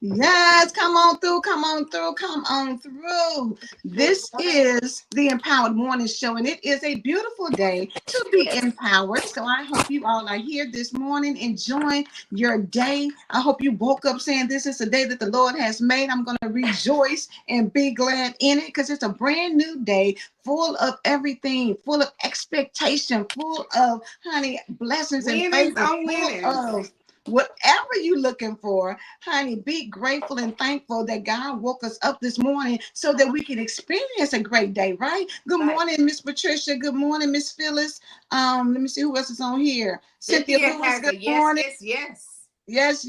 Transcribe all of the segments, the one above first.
Yes, come on through, come on through, come on through. This is the Empowered Morning Show, and it is a beautiful day to be empowered. So I hope you all are here this morning enjoying your day. I hope you woke up saying, this is the day that the Lord has made. I'm going to rejoice and be glad in it because it's a brand new day full of everything, full of expectation, full of, honey, blessings and favor, full of whatever you're looking for, honey, be grateful and thankful that God woke us up this morning so that we can experience a great day, right? Good morning, Miss Patricia. Good morning, Miss Phyllis. Let me see who else is on here. Cynthia Lewis, good morning. Yes.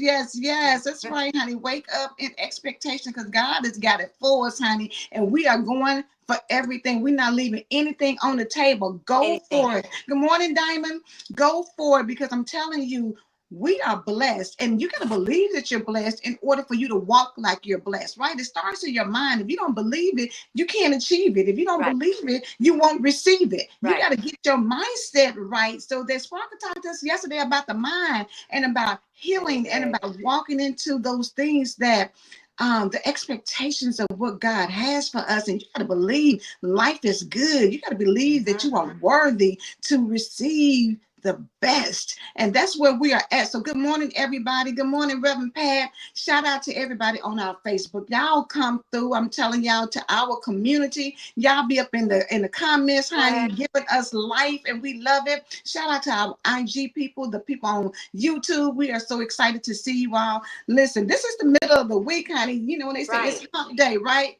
That's right, honey. Wake up in expectation because God has got it for us, honey. And we are going for everything. We're not leaving anything on the table. Go for it. Good morning, Diamond. Go for it because I'm telling you, we are blessed, and you got to believe that you're blessed in order for you to walk like you're blessed, right? It starts in your mind. If you don't believe it, you can't achieve it. If you don't believe it, you won't receive it. You got to get your mindset right. So that Sparkle talked to us yesterday about the mind and about healing and about walking into those things that the expectations of what God has for us. And you got to believe life is good. You got to believe that you are worthy to receive the best. And that's where we are at. So good morning, everybody. Good morning, Reverend Pat. Shout out to everybody on our Facebook. Y'all come through. I'm telling y'all, to our community. Y'all be up in the comments, honey, giving us life, and we love it. Shout out to our IG people, the people on YouTube. We are so excited to see you all. Listen, this is the middle of the week, honey. You know when they say it's hump day, right?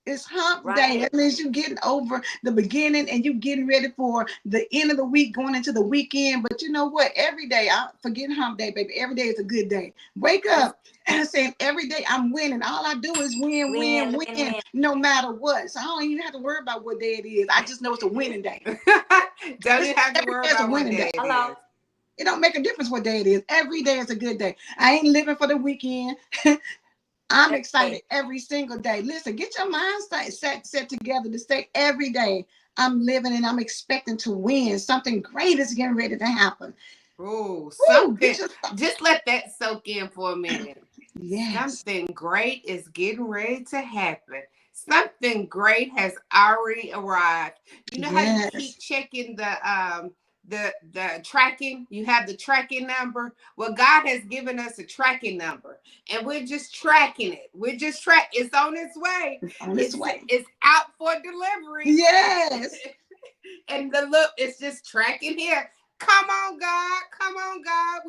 It's hump day. That means you're getting over the beginning and you're getting ready for the end of the week, going into the weekend. But you know what? Every day, I forget hump day, baby. Every day is a good day. Wake up and saying every day I'm winning. All I do is win, no matter what. So I don't even have to worry about what day it is. I just know it's a winning day. Don't you have to worry about what day it is. It don't make a difference what day it is. Every day is a good day. I ain't living for the weekend. I'm excited every single day. Listen, get your mind set together to say every day I'm living and I'm expecting to win. Something great is getting ready to happen. Oh, something. Just let that soak in for a minute. Yes. Something great is getting ready to happen. Something great has already arrived. You know how you keep checking the tracking, you have the tracking number. Well, God has given us a tracking number, and we're just tracking it. It's on its way. It's out for delivery. Yes. And it's just tracking here. Come on, God.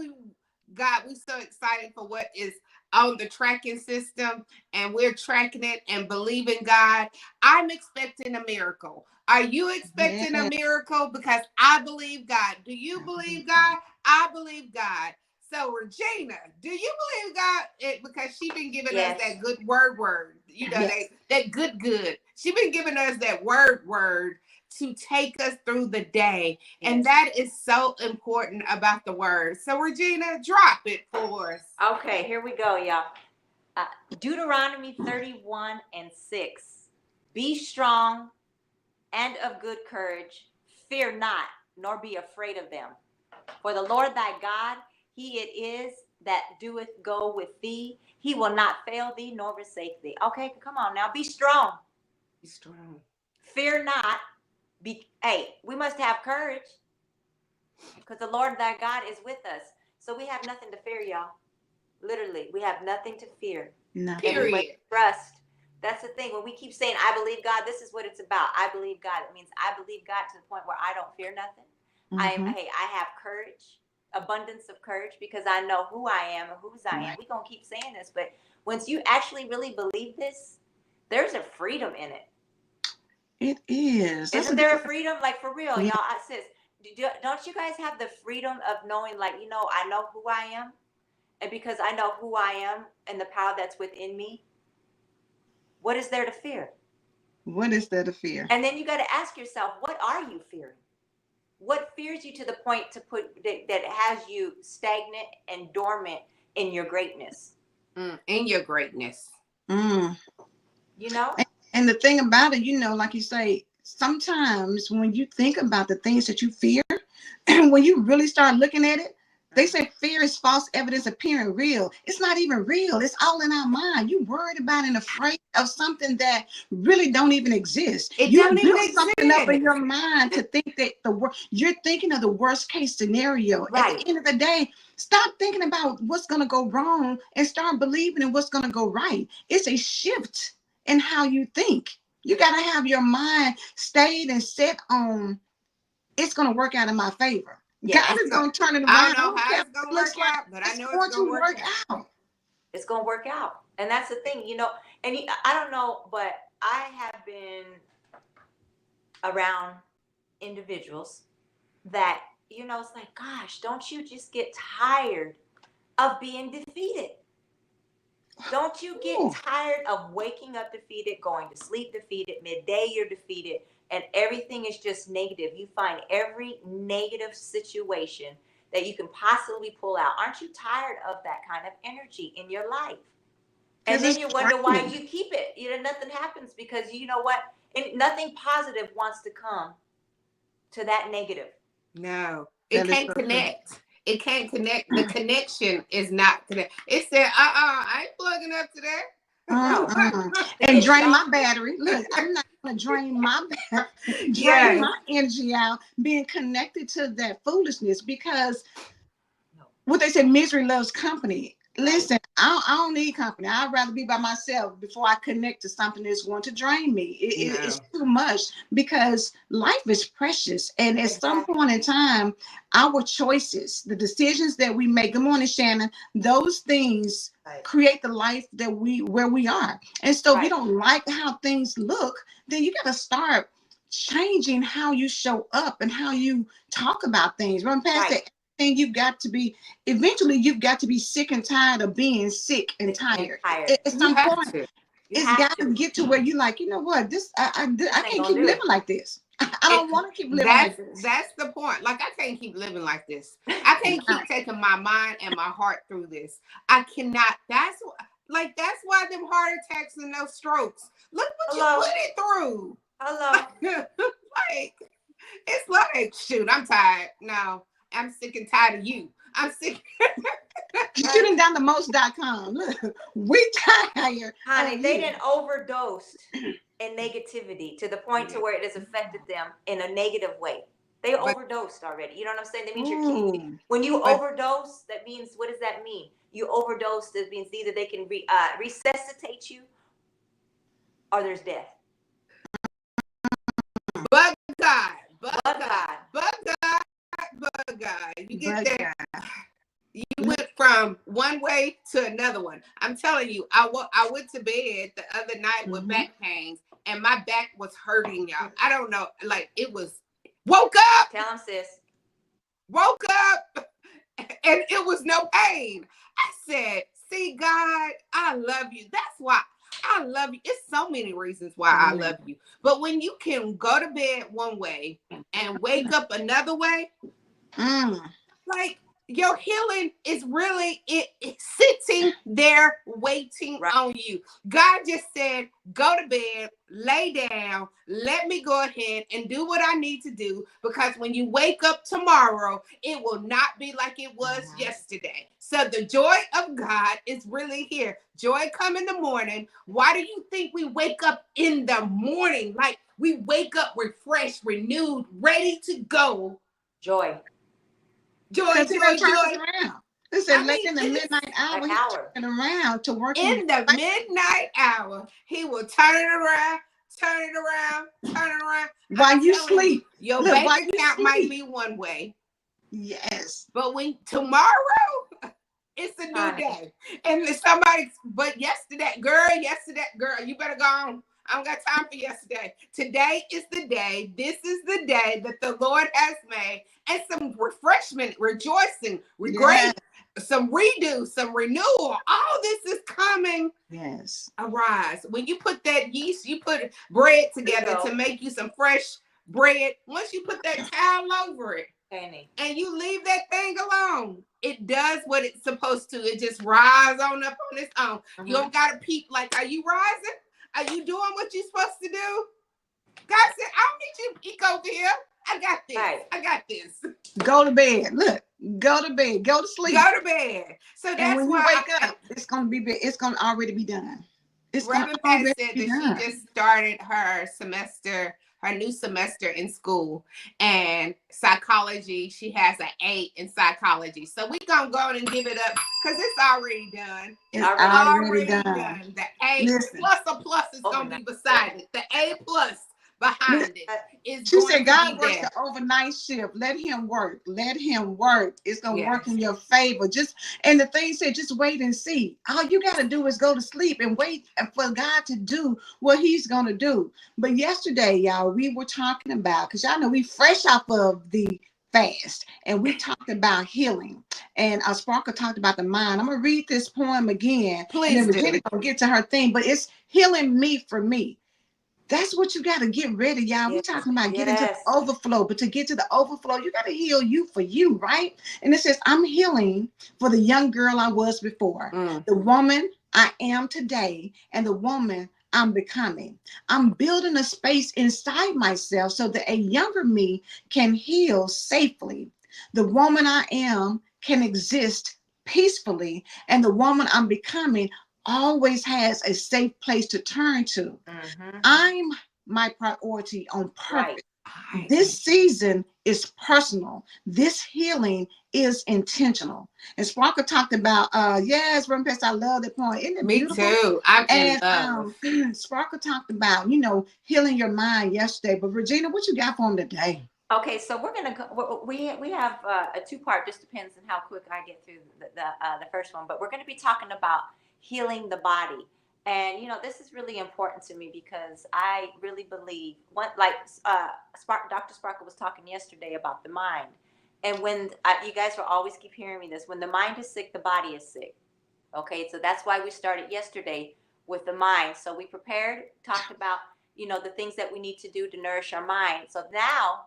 We're so excited for what is on the tracking system, and we're tracking it and believing God. I'm expecting a miracle. Are you expecting a miracle? Because I believe God. Do you believe God? I believe God. So, Regina, do you believe God? Because she's been giving us that good word. You know, that good. She's been giving us that word to take us through the day. And that is so important about the word. So, Regina, drop it for us. Okay, here we go, y'all. Deuteronomy 31:6. Be strong and of good courage. Fear not, nor be afraid of them. For the Lord thy God, he it is that doeth go with thee. He will not fail thee nor forsake thee. Okay, come on now. Be strong. Be strong. Fear not. Hey, we must have courage because the Lord thy God is with us. So we have nothing to fear, y'all. Literally, we have nothing to fear. Nothing. And we Period. trust. That's the thing. When we keep saying, I believe God, this is what it's about. I believe God. It means I believe God to the point where I don't fear nothing. I have courage, abundance of courage, because I know who I am and whose I am. We're going to keep saying this, but once you actually really believe this, there's a freedom in it. It is. Isn't there a freedom? Like, for real, y'all, sis, don't you guys have the freedom of knowing, like, you know, I know who I am, and because I know who I am and the power that's within me, what is there to fear? What is there to fear? And then you got to ask yourself, what are you fearing? What fears you to the point to put that has you stagnant and dormant in your greatness? In your greatness. Mm. You know? And the thing about it, you know, like you say, sometimes when you think about the things that you fear, when you really start looking at it, they say fear is false evidence appearing real. It's not even real. It's all in our mind. You worried about and afraid of something that really don't even exist. You build something up in your mind to think that you're thinking of the worst case scenario. Right. At the end of the day, stop thinking about what's going to go wrong and start believing in what's going to go right. It's a shift in how you think. You got to have your mind stayed and set on it's going to work out in my favor. Yeah, God is going to turn it around. I don't know how it's going to work out, but I know it's going to work out. It's going to work out. And that's the thing, you know, and I don't know, but I have been around individuals that, you know, it's like, gosh, don't you just get tired of being defeated? Don't you get tired of waking up defeated, going to sleep defeated, midday you're defeated, and everything is just negative? You find every negative situation that you can possibly pull out. Aren't you tired of that kind of energy in your life? And then you wonder why you keep it. You know, nothing happens because you know what? Nothing positive wants to come to that negative. No, it can't connect. It can't connect. The connection is not connect. It said, I ain't plugging up to that. And drain my battery. Look, I'm not gonna drain my energy out being connected to that foolishness, because what they say, misery loves company. Listen, I don't need company. I'd rather be by myself before I connect to something that's going to drain me. It's too much, because life is precious. And at some point in time, our choices, the decisions that we make, good morning, Shannon, those things create the life that where we are. And so if you don't like how things look, then you got to start changing how you show up and how you talk about things. Run past it. And you've got to be sick and tired of being sick and tired. At some point, it's got to get to where you're like, you know what, this I can't keep living like this. I don't want to keep living like this. That's the point. Like, I can't keep living like this. I can't keep taking my mind and my heart through this. I cannot. That's why them heart attacks and those strokes. Look what you put it through. Like, it's like, shoot, I'm tired. No. I'm sick and tired of you. I'm sick. You're shooting down the most.com. Look, we tired. Honey, they didn't overdose in negativity to the point to where it has affected them in a negative way. They overdosed already. You know what I'm saying? That means when you overdose, that means, what does that mean? You overdose, that means either they can resuscitate you or there's death. But God. You get there. You went from one way to another one. I'm telling you, I went to bed the other night with back pains, and my back was hurting, y'all. I don't know, like, it was. Woke up. Tell them, sis. Woke up, and it was no pain. I said, "See, God, I love you. That's why I love you." It's so many reasons why I love you. But when you can go to bed one way and wake up another way, like, your healing is really it's sitting there waiting on you. God just said, go to bed, lay down, let me go ahead and do what I need to do, because when you wake up tomorrow, it will not be like it was yesterday. So the joy of God is really here. Joy come in the morning. Why do you think we wake up in the morning? Like we wake up refreshed, renewed, ready to go. Joy. Joy, Because joy, He'll turn us joy. around. Listen, late in the midnight hour, He'll Hour. turn it around to work In the midnight hour, He will turn it around, turn it around, turn it around. while you sleep. Your Look, bank while you account might sleep. be one way, Yes. but when tomorrow, it's a new day. And but yesterday, girl, you better go on. I don't got time for yesterday. Today is the day. This is the day that the Lord has made. And some refreshment, rejoicing, great, some redo, some renewal. All this is coming. Yes. Arise. When you put that yeast, you put bread together to make you some fresh bread. Once you put that towel over it, and you leave that thing alone, it does what it's supposed to. It just rise on up on its own. You don't gotta peep like, are you rising? Are you doing what you're supposed to do? God said, I don't need you to peek over here. I got this. I got this. Go to bed. Look, go to bed. Go to sleep. Go to bed. So that's and when why you wake up, it's gonna already be done. Reverend Pat said that she just started her semester, her new semester in school, and psychology. She has an 8 in psychology. So we gonna go and give it up because it's already done. It's already done. The A plus a plus is gonna be beside it. The A plus behind it is she going said, to God be works there. the overnight shift. Let Him work. Let Him work. It's gonna work in your favor. And the thing said, just wait and see. All you got to do is go to sleep and wait for God to do what He's gonna do. But yesterday, y'all, we were talking about, because y'all know we fresh off of the fast, and we talked about healing. And Sparkle talked about the mind. I'm gonna read this poem again. Please, and then Regina gonna get to her thing, but it's healing me for me. That's what you got to get ready, y'all. We're talking about getting to the overflow, but to get to the overflow, you got to heal you for you, right? And it says, I'm healing for the young girl I was before, the woman I am today, and the woman I'm becoming. I'm building a space inside myself so that a younger me can heal safely. The woman I am can exist peacefully, and the woman I'm becoming always has a safe place to turn to. I'm my priority on purpose. This season is personal. This healing is intentional. And Sparkle talked about, yes, Run Pest, I love that point. Isn't it beautiful? Me too. And Sparkle talked about, healing your mind yesterday. But Regina, what you got for him today? Okay, so we're gonna go. We have a 2-part. Just depends on how quick I get through the first one. But we're going to be talking about healing the body, and this is really important to me because I really believe Dr. Sparkle was talking yesterday about the mind, and when you guys will always keep hearing me this: when the mind is sick, the body is sick. Okay, so that's why we started yesterday with the mind. So we prepared, talked about the things that we need to do to nourish our mind. So now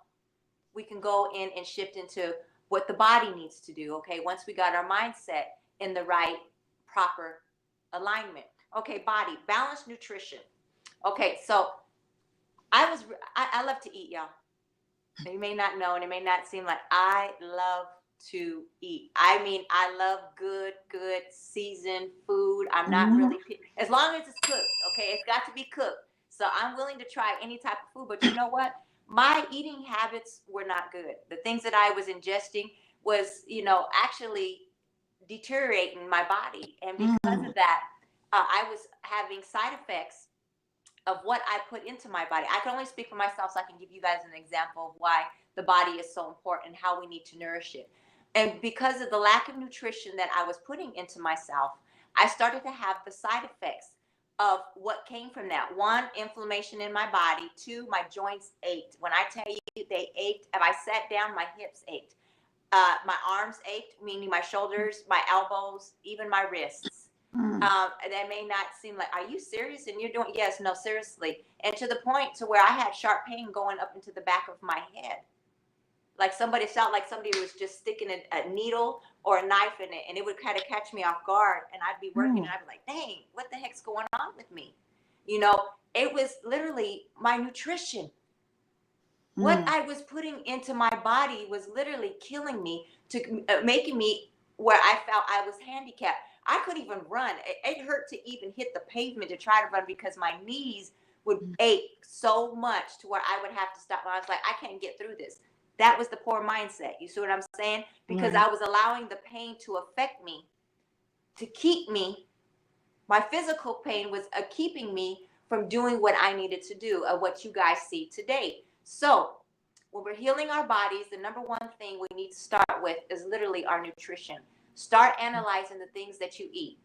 we can go in and shift into what the body needs to do. Okay, once we got our mindset in the right, proper alignment. Okay, body, balanced nutrition. Okay, so I love to eat, y'all. You may not know, and it may not seem like I love to eat. I mean, I love good seasoned food. I'm not really, as long as it's cooked. Okay, it's got to be cooked. So I'm willing to try any type of food. But you know what? My eating habits were not good. The things that I was ingesting was, actually deteriorating my body. And because of that, I was having side effects of what I put into my body. I can only speak for myself, so I can give you guys an example of why the body is so important and how we need to nourish it. And because of the lack of nutrition that I was putting into myself, I started to have the side effects of what came from that. 1, inflammation in my body. 2, my joints ached. When I tell you they ached, if I sat down, my hips ached. My arms ached, meaning my shoulders, my elbows, even my wrists. That may not seem like, are you serious? And you're doing, yes, no, seriously. And to the point to where I had sharp pain going up into the back of my head. Like somebody felt like somebody was just sticking a needle or a knife in it, and it would kind of catch me off guard, and I'd be working and I'd be like, dang, what the heck's going on with me? You know, it was literally my nutrition. What I was putting into my body was literally killing me, to making me where I felt I was handicapped. I couldn't even run. It hurt to even hit the pavement to try to run because my knees would ache so much to where I would have to stop. I was like, I can't get through this. That was the poor mindset. You see what I'm saying? Because I was allowing the pain to affect me, to keep me. My physical pain was keeping me from doing what I needed to do, what you guys see today. So when we're healing our bodies, the number one thing we need to start with is literally our nutrition. Start analyzing the things that you eat,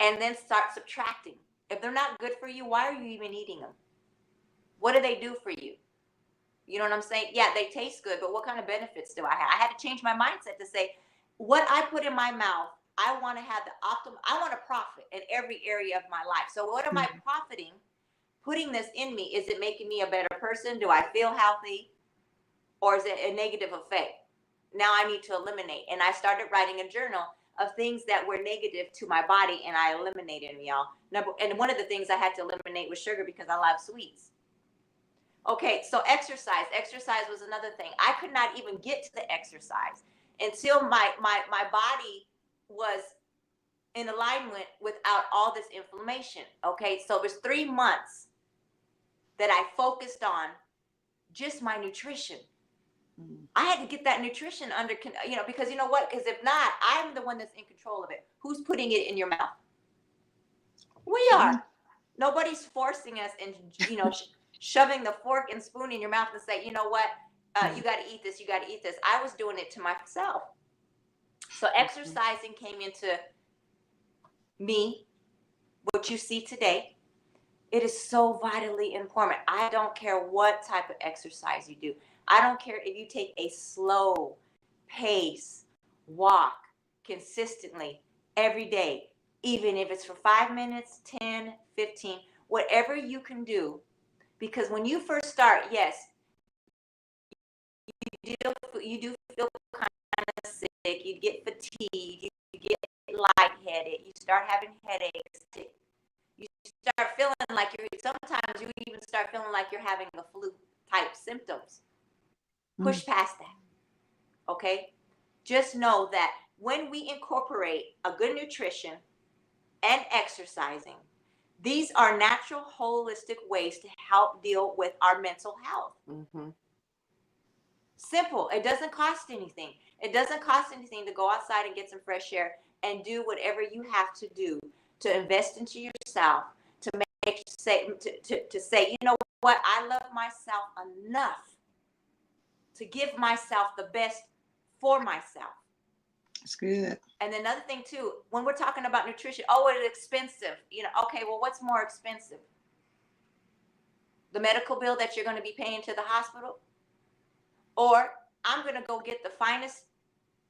and then start subtracting. If they're not good for you, why are you even eating them? What do they do for you? You know what I'm saying? Yeah, they taste good, but what kind of benefits do I have? I had to change my mindset to say, what I put in my mouth, I want to have the optimal, I want to profit in every area of my life. So what am I profiting? Putting this in me, is it making me a better person? Do I feel healthy? Or is it a negative effect? Now I need to eliminate. And I started writing a journal of things that were negative to my body, and I eliminated them, y'all. And one of the things I had to eliminate was sugar, because I love sweets. Okay, so exercise. Exercise was another thing. I could not even get to the exercise until my body was in alignment without all this inflammation. Okay, so it was 3 months that I focused on just my nutrition. I had to get that nutrition under, because you know what? Because if not, I'm the one that's in control of it. Who's putting it in your mouth? We are. Nobody's forcing us and, shoving the fork and spoon in your mouth and say, you know what? You got to eat this. You got to eat this. I was doing it to myself. So exercising came into me, what you see today. It is so vitally important. I don't care what type of exercise you do. I don't care if you take a slow pace walk consistently every day, even if it's for 5 minutes, 10, 15, whatever you can do. Because when you first start, yes, you do feel kind of sick. You get fatigued. You get lightheaded. You start having headaches. You start feeling like sometimes you even start feeling like you're having a flu type symptoms. Push past that. Okay? Just know that when we incorporate a good nutrition and exercising, these are natural, holistic ways to help deal with our mental health. Simple. It doesn't cost anything. It doesn't cost anything to go outside and get some fresh air and do whatever you have to do to invest into yourself, to say, you know what, I love myself enough to give myself the best for myself. That's good. And another thing too, when we're talking about nutrition, it's expensive. Okay, well, what's more expensive? The medical bill that you're going to be paying to the hospital? Or I'm going to go get the finest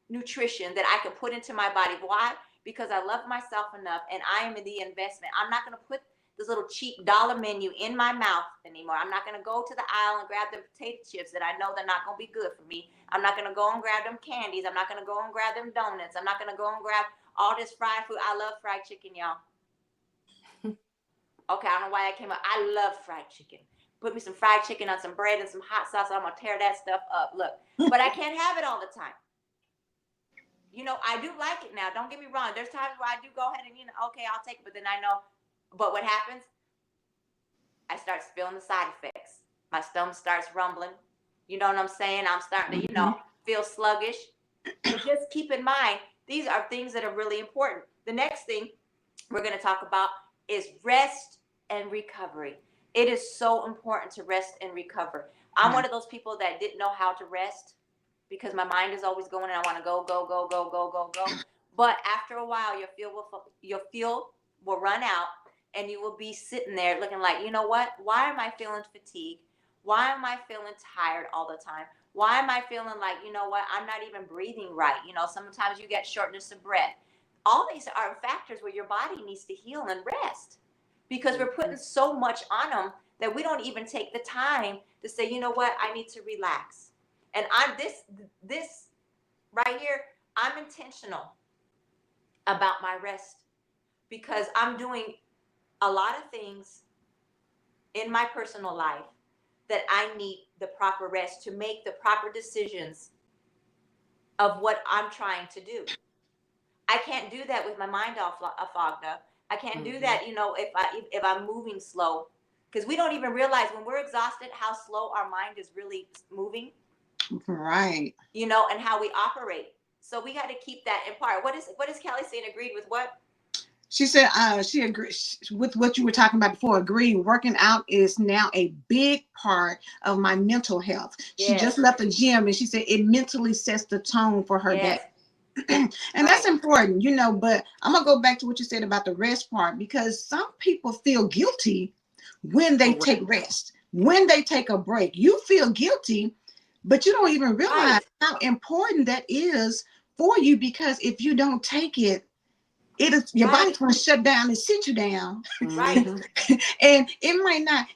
nutrition that I can put into my body. Why? Because I love myself enough, and I am in the investment. I'm not going to put this little cheap dollar menu in my mouth anymore. I'm not going to go to the aisle and grab them potato chips that I know they're not going to be good for me. I'm not going to go and grab them candies. I'm not going to go and grab them donuts. I'm not going to go and grab all this fried food. I love fried chicken, y'all. Okay, I don't know why that came up. I love fried chicken. Put me some fried chicken on some bread and some hot sauce. I'm going to tear that stuff up. Look, but I can't have it all the time. I do like it now. Don't get me wrong. There's times where I do go ahead and, okay, I'll take it. But then I know, but what happens? I start feeling the side effects. My stomach starts rumbling. You know what I'm saying? I'm starting to, feel sluggish. So just keep in mind, these are things that are really important. The next thing we're going to talk about is rest and recovery. It is so important to rest and recover. I'm one of those people that didn't know how to rest because my mind is always going and I want to go. But after a while, your fuel will run out and you will be sitting there looking like, you know what? Why am I feeling fatigued? Why am I feeling tired all the time? Why am I feeling like, you know what? I'm not even breathing right. Sometimes you get shortness of breath. All these are factors where your body needs to heal and rest because we're putting so much on them that we don't even take the time to say, you know what? I need to relax. And I'm this right here, I'm intentional about my rest because I'm doing a lot of things in my personal life that I need the proper rest to make the proper decisions of what I'm trying to do. I can't do that with my mind all fogged up. I can't do that, if I'm moving slow, because we don't even realize when we're exhausted how slow our mind is really moving. Right. And how we operate. So we got to keep that in part. What is Kelly saying? Agreed with what? She said she agrees with what you were talking about before. Agreed. Working out is now a big part of my mental health. She just left the gym and she said it mentally sets the tone for her day. And that's important, but I'm going to go back to what you said about the rest part, because some people feel guilty when they take rest, when they take a break. You feel guilty, but you don't even realize how important that is for you, because if you don't take it, your body's going to shut down and sit you down. Right. And it might not,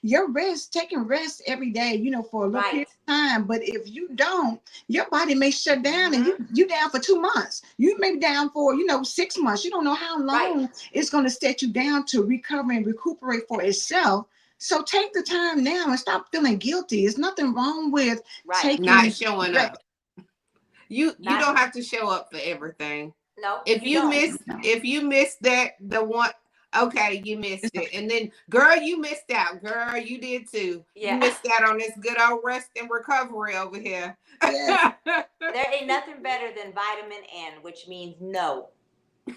taking rest every day, for a little period of time. But if you don't, your body may shut down and you down for 2 months. You may be down for, 6 months. You don't know how long it's going to set you down to recover and recuperate for itself. So take the time now and stop feeling guilty. There's nothing wrong with taking not showing up. You don't have to show up for everything. No. If you miss that, the one, okay, you missed it. And then, girl, you missed out. Girl, you did too. Yeah. You missed out on this good old rest and recovery over here. Yeah. There ain't nothing better than vitamin N, which means no.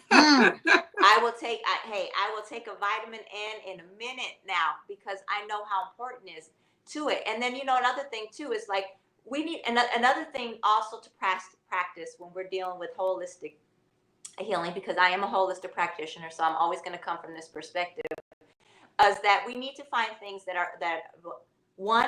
I will take a vitamin N in a minute now, because I know how important it is to it. And then, another thing too is like, we need another thing also to practice when we're dealing with holistic healing, because I am a holistic practitioner, so I'm always going to come from this perspective, is that we need to find things that one,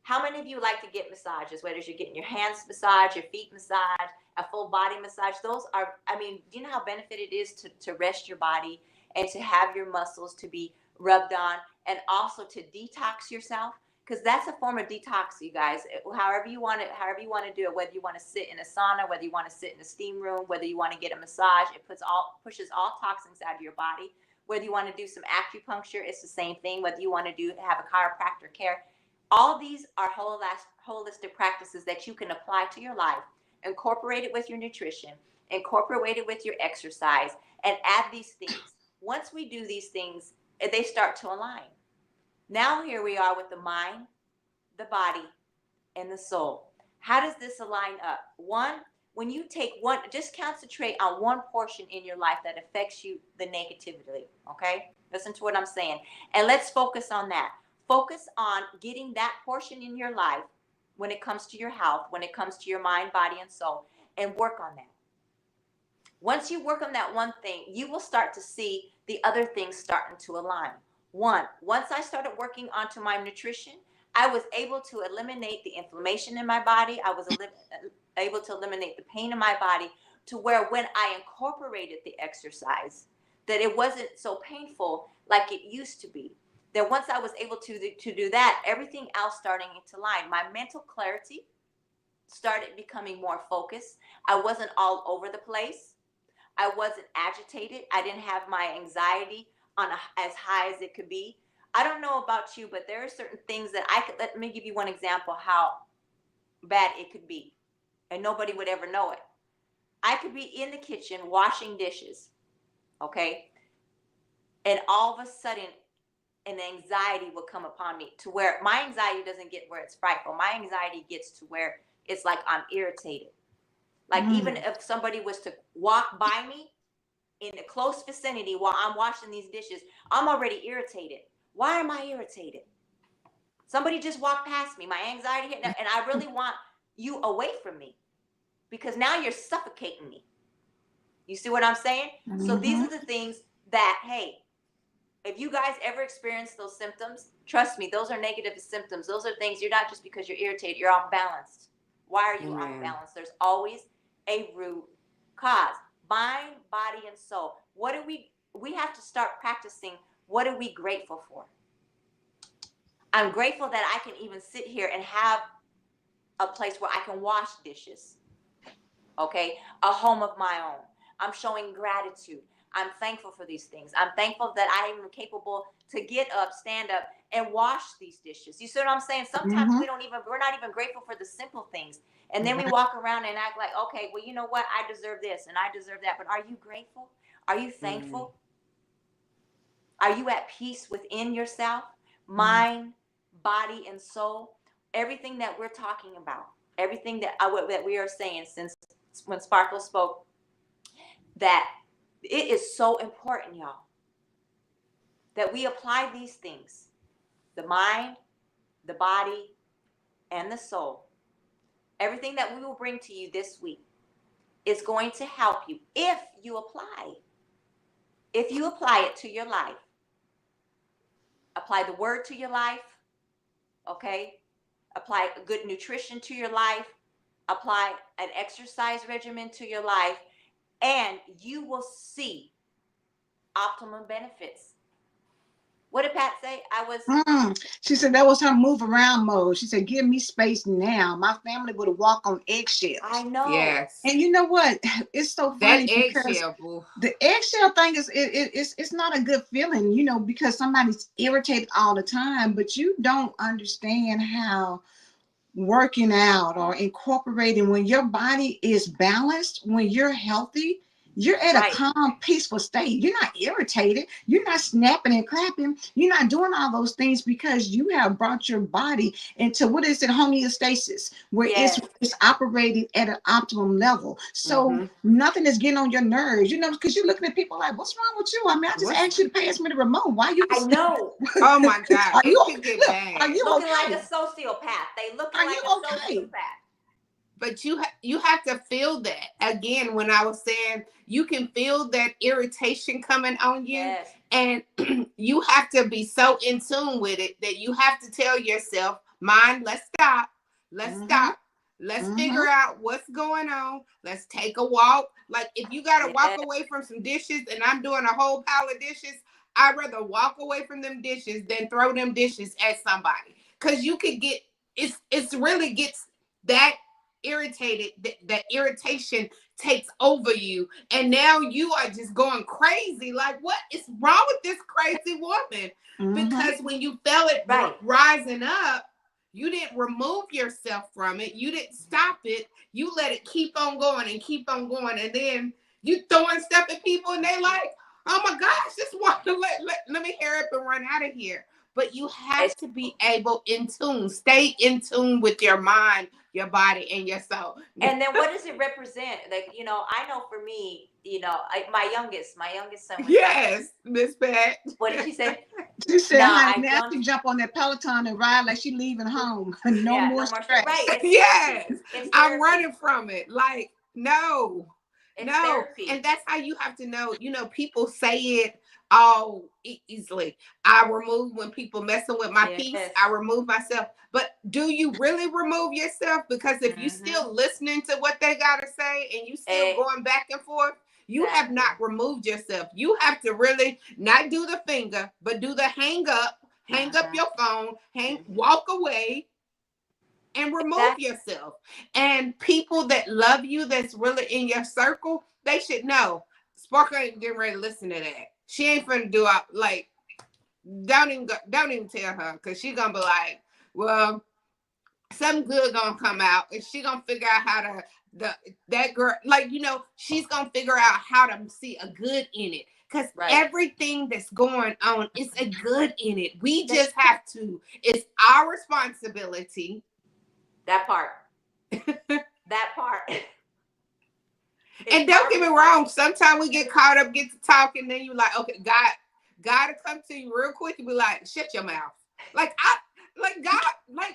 how many of you like to get massages, whether you're getting your hands massaged, your feet massaged, a full body massage? Those are, do you know how benefit it is to rest your body and to have your muscles to be rubbed on, and also to detox yourself? Because that's a form of detox, you guys. However you want to do it, whether you want to sit in a sauna, whether you want to sit in a steam room, whether you want to get a massage, it pushes all toxins out of your body. Whether you want to do some acupuncture, it's the same thing. Whether you want to have a chiropractor care, all these are holistic practices that you can apply to your life, incorporate it with your nutrition, incorporate it with your exercise, and add these things. Once we do these things, they start to align. Now here we are with the mind, the body, and the soul. How does this align up? One, when you take one, just concentrate on one portion in your life that affects you the negatively, okay? Listen to what I'm saying. And let's focus on that. Focus on getting that portion in your life when it comes to your health, when it comes to your mind, body, and soul, and work on that. Once you work on that one thing, you will start to see the other things starting to align. Once I started working onto my nutrition, I was able to eliminate the inflammation in my body. I was able to eliminate the pain in my body, to where when I incorporated the exercise, that it wasn't so painful like it used to be. That once I was able to do that, everything else starting to line. My mental clarity started becoming more focused. I wasn't all over the place. I wasn't agitated. I didn't have my anxiety on as high as it could be. I don't know about you, but there are certain things that let me give you one example how bad it could be, and nobody would ever know it. I could be in the kitchen washing dishes, okay? And all of a sudden, an anxiety will come upon me, to where my anxiety doesn't get where it's frightful. My anxiety gets to where it's like I'm irritated. Like even if somebody was to walk by me in the close vicinity while I'm washing these dishes, I'm already irritated. Why am I irritated? Somebody just walked past me. My anxiety hit, and I really want you away from me, because now you're suffocating me. You see what I'm saying? Mm-hmm. So these are the things that, hey, if you guys ever experience those symptoms, trust me, those are negative symptoms. Those are things, you're not just because you're irritated, you're off balance. Why are you off balance? There's always a root cause. Mind, body, and soul. We have to start practicing, what are we grateful for? I'm grateful that I can even sit here and have a place where I can wash dishes. Okay, a home of my own. I'm showing gratitude. I'm thankful for these things. I'm thankful that I am capable to get up, stand up, and wash these dishes. You see what I'm saying? Sometimes Mm-hmm. we're not even grateful for the simple things. And then we walk around and act like, okay, well, you know what? I deserve this and I deserve that. But are you grateful? Are you thankful? Are you at peace within yourself, mind, body, and soul? Everything that we're talking about, everything that we are saying since when Sparkle spoke, that it is so important, y'all, that we apply these things, the mind, the body, and the soul. Everything that we will bring to you this week is going to help you if you apply it to your life. Apply the word to your life, okay? Apply good nutrition to your life. Apply an exercise regimen to your life, and you will see optimum benefits. What did Pat say? She said that was her move around mode. She said, give me space now. My family would walk on eggshells. I know. Yes. And you know what? It's so funny that eggshell, the eggshell thing it's not a good feeling, you know, because somebody's irritated all the time, but you don't understand how working out or incorporating, when your body is balanced, when you're healthy, you're at a calm, peaceful state. You're not irritated. You're not snapping and clapping. You're not doing all those things because you have brought your body into, what is it, homeostasis, where it's operating at an optimum level. So nothing is getting on your nerves, you know, because you're looking at people like, what's wrong with you? I mean, I just asked you to pass me the remote. Why you? I know. Oh my God. Are you It could get bad. Are you looking okay? like a sociopath? They looking Are like you a okay? sociopath. But you have to feel that. Again, when I was saying, you can feel that irritation coming on you. Yes. And you have to be so in tune with it that you have to tell yourself, mind, let's stop. Let's stop. Let's figure out what's going on. Let's take a walk. Like, if you got to walk away from some dishes and I'm doing a whole pile of dishes, I'd rather walk away from them dishes than throw them dishes at somebody. Because you could get, it's really gets that irritated, that irritation takes over you, and now you are just going crazy. Like, what is wrong with this crazy woman? Because when you felt it rising up, you didn't remove yourself from it. You didn't stop it. You let it keep on going and keep on going, and then you throwing stuff at people, and they like, oh my gosh, just want to let me hurry up and run out of here. But you have to be able in tune. Stay in tune with your mind, your body, and your soul. And then what does it represent? Like, you know, I know for me, you know, my youngest son. Yes, Miss Pat. What did she say? She said, now she jump on that Peloton and ride like she leaving home. No more stress. Right. Yes. I'm running from it. Like, no. Therapy. And that's how you have to know. You know, people say it all easily. I remove when people messing with my peace. I remove myself. But do you really remove yourself? Because if you still listening to what they gotta say and you still going back and forth, you have not removed yourself. You have to really not do the finger, but do the hang up your phone, walk away, and remove yourself. And people that love you, that's really in your circle, they should know. Sparkle ain't getting ready to listen to that. She ain't finna do it. Like, don't even tell her, because she gonna be like, well, something good gonna come out, and she gonna figure out how to that girl, like, you know, she's gonna figure out how to see a good in it. Because everything that's going on is a good in it. We just have to. It's our responsibility. That part. That part. And don't get me wrong. Sometimes we get caught up, get to talking, then you like, okay, God to come to you real quick and be like, shut your mouth. God,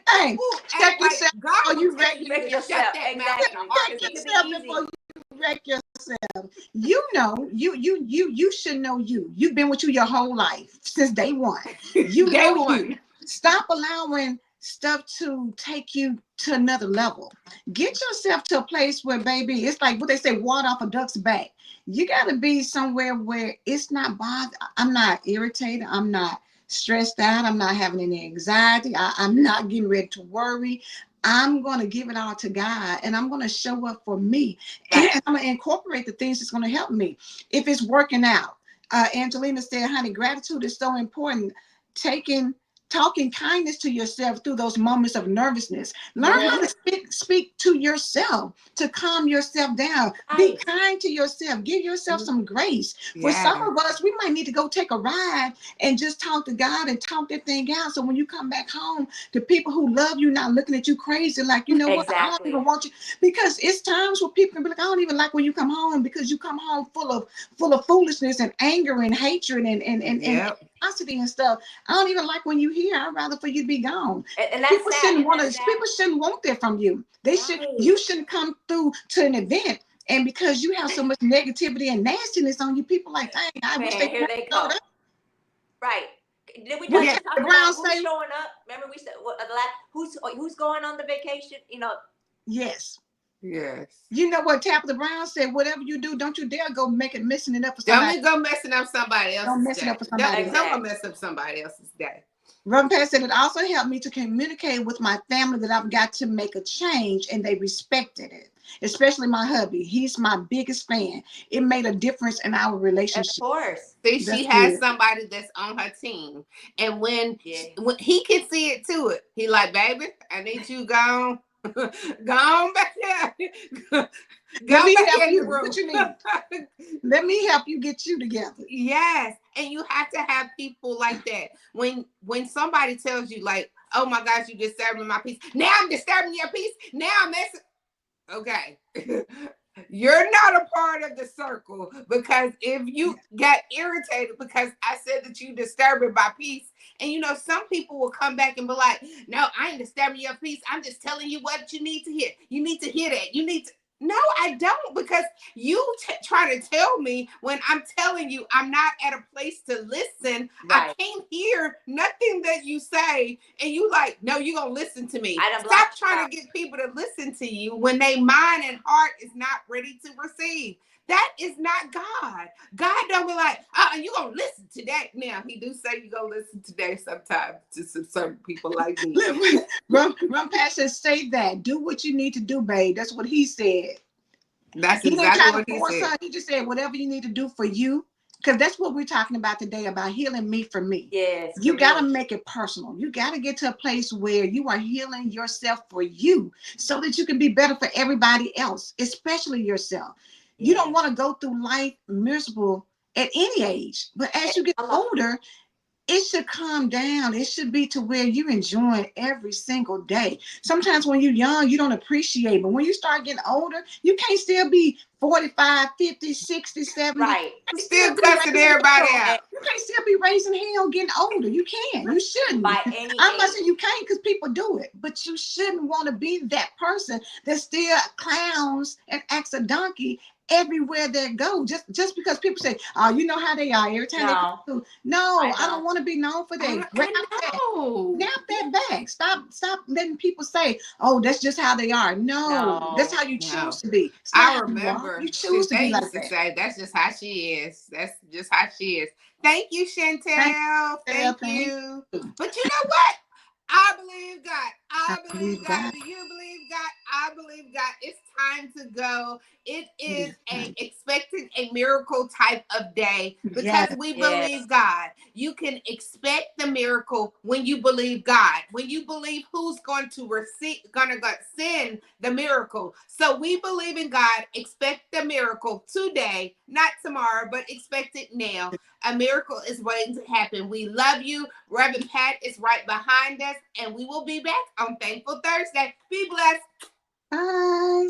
hey, check yourself. God, you wreck yourself. Shut that mouth. Check yourself before you wreck yourself. You know, you should know you. You've been with you your whole life since day one. You day one. Stop allowing stuff to take you to another level. Get yourself to a place where, baby, it's like what they say, water off a duck's back. You got to be somewhere where it's not bothered. I'm not irritated. I'm not stressed out. I'm not having any anxiety. I'm not getting ready to worry. I'm going to give it all to God, and I'm going to show up for me. Right. And I'm going to incorporate the things that's going to help me. If it's working out, Angelina said, honey, gratitude is so important. Talking kindness to yourself through those moments of nervousness. Learn how to speak to yourself to calm yourself down. Be Right. kind to yourself. Give yourself some grace. For some Yeah. of us, we might need to go take a ride and just talk to God and talk that thing out. So when you come back home, the people who love you not looking at you crazy, like, you know what, I don't Exactly. even want you. Because it's times where people can be like, I don't even like when you come home, because you come home full of foolishness and anger and hatred and Yep. animosity and stuff. I don't even like when you here. I'd rather for you to be gone. And that's People sad. shouldn't And want that's to. sad. People shouldn't want that from you. Right. You shouldn't come through to an event, and because you have so much negativity and nastiness on you, people like, dang, I wish Man, they here they showed go. up. Right. Did we What not Yeah. just talk the Brown about who's say? showing up? Remember we said what the last who's going on the vacation? You know. Yes. Yes. You know what Tabitha Brown said? Whatever you do, don't you dare go make it messing it up for Don't somebody. go messing up somebody Don't else's mess it day. up for somebody else. Don't go mess up somebody else's day. Reverend Pat said it also helped me to communicate with my family that I've got to make a change, and they respected it. Especially my hubby. He's my biggest fan. It made a difference in our Of relationship. course. See, That's she has good. somebody that's on her team, and when Yeah. when he can see it to it, he like, baby, I need you gone, gone back there, Let go me back help in the you. room. What you need? Let me help you get you together. Yes, and you have to have people like that. When somebody tells you like, oh my gosh, you disturbing my peace. Now I'm disturbing your peace. Now I'm messing. Okay. You're not a part of the circle, because if you got irritated because I said that you disturbing my peace, and you know, some people will come back and be like, no, I ain't disturbing your peace. I'm just telling you what you need to hear. You need to hear that. You need to. No, I don't, because you try to tell me when I'm telling you I'm not at a place to listen. Right. I can't hear nothing that you say, and you like, no, you're gonna listen to me. I done Stop blocked you trying out. to get people to listen to you when they mind and heart is not ready to receive. That is not God. God don't be like, you gonna listen today. Now he do say you gonna listen today sometimes to some certain people like me. Rum Pastor say that. Do what you need to do, babe. That's what he said. That's He didn't exactly try to what he force said. her. He just said whatever you need to do for you. Because that's what we're talking about today, about healing me for me. Yes. You got to make it personal. You got to get to a place where you are healing yourself for you so that you can be better for everybody else, especially yourself. Yeah. You don't want to go through life miserable at any age. But as you get older, it should calm down. It should be to where you're enjoying every single day. Sometimes when you're young, you don't appreciate, but when you start getting older, you can't still be 45, 50, 60, 70. Right. I'm still cussing everybody out. You can't still be raising hell getting older. You can't. You shouldn't. By any I'm not age. saying you can't, because people do it, but you shouldn't want to be that person that still clowns and acts a donkey everywhere they go. Just because people say, oh, you know how they are every time they come through. No, I don't want to be known for that. I know. Snap that back. Stop letting people say, oh, that's just how they are. No, that's how you choose to be. It's not I how you are. remember You choose to they be like used to that. say that's just how she is. That's just how she is. Thank you, Chantel. Thank you. But you know what? I believe God. I believe God. Do you believe God? I believe God. It's time to go. It is expecting a miracle type of day, because we believe God. You can expect the miracle when you believe God. When you believe who's going to send the miracle. So we believe in God. Expect the miracle today, not tomorrow, but expect it now. A miracle is waiting to happen. We love you. Reverend Pat is right behind us, and we will be back on Thankful Thursday. Be blessed. Bye.